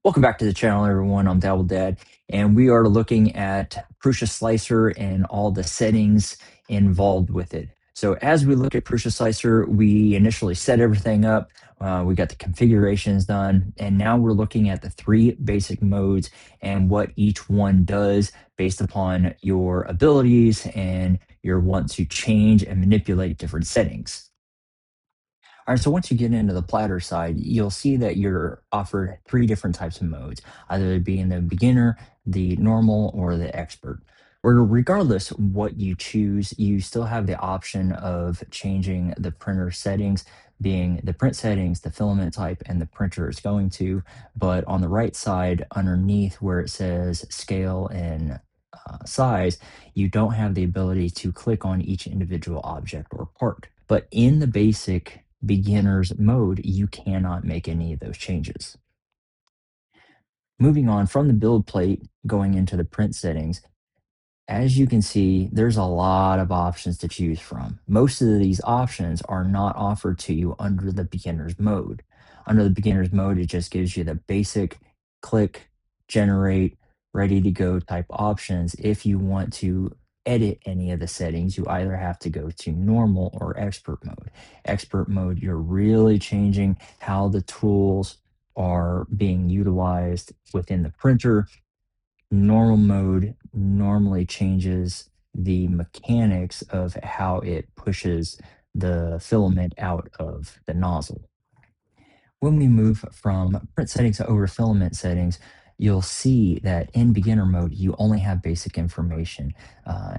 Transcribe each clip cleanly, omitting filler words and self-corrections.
Welcome back to the channel, everyone. I'm Dabble Dad, and we are looking at PrusaSlicer and all the settings involved with it. So as we look at PrusaSlicer, we initially set everything up. We got the configurations done, and now we're looking at the three basic modes and what each one does based upon your abilities and your want to change and manipulate different settings. All right, so once you get into the platter side, you'll see that you're offered three different types of modes, either being the beginner, the normal, or the expert. Or regardless what you choose, you still have the option of changing the printer settings, being the print settings, the filament type, and the printer it's going to. But on the right side, underneath where it says scale and size, you don't have the ability to click on each individual object or part. But in the basic beginner's mode, you cannot make any of those changes. Moving on from the build plate, going into the print settings, as you can see, there's a lot of options to choose from. Most of these options are not offered to you under the beginner's mode. Under the beginner's mode, it just gives you the basic click, generate, ready to go type options. If you want to edit any of the settings, you either have to go to normal or expert mode. Expert mode, you're really changing how the tools are being utilized within the printer. Normal mode normally changes the mechanics of how it pushes the filament out of the nozzle. When we move from print settings over filament settings, you'll see that in beginner mode, you only have basic information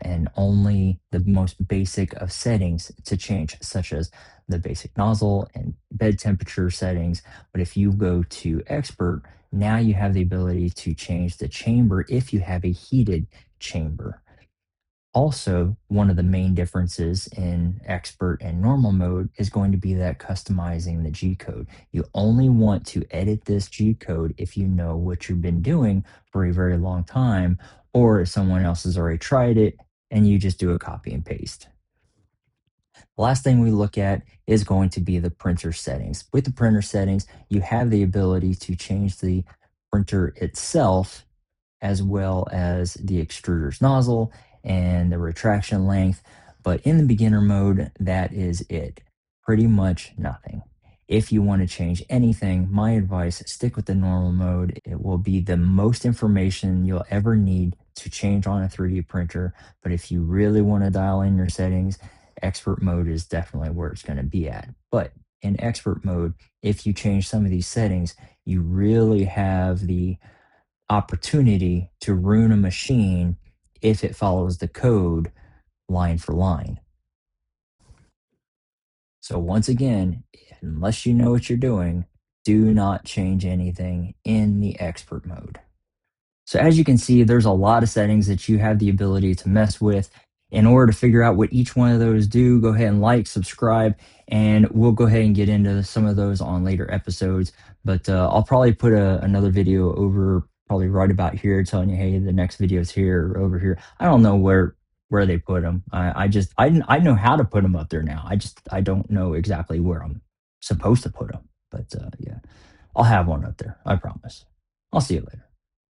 and only the most basic of settings to change, such as the basic nozzle and bed temperature settings. But if you go to expert, now you have the ability to change the chamber if you have a heated chamber. Also, one of the main differences in expert and normal mode is going to be that customizing the G code. You only want to edit this G code if you know what you've been doing for a very long time, or if someone else has already tried it and you just do a copy and paste. The last thing we look at is going to be the printer settings. With the printer settings, you have the ability to change the printer itself as well as the extruder's nozzle and the retraction length. But in the beginner mode, that is it. Pretty much nothing. If you want to change anything, my advice, stick with the normal mode. It will be the most information you'll ever need to change on a 3D printer. But if you really want to dial in your settings, expert mode is definitely where it's going to be at. But in expert mode, if you change some of these settings, you really have the opportunity to ruin a machine if it follows the code line for line. So once again, unless you know what you're doing, do not change anything in the expert mode. So as you can see, there's a lot of settings that you have the ability to mess with. In order to figure out what each one of those do, go ahead and like, subscribe, and we'll go ahead and get into some of those on later episodes. But I'll probably put another video over probably right about here telling you, hey, the next video is here or over here. I don't know where they put them. I know how to put them up there now. I don't know exactly where I'm supposed to put them. But yeah, I'll have one up there. I promise. I'll see you later.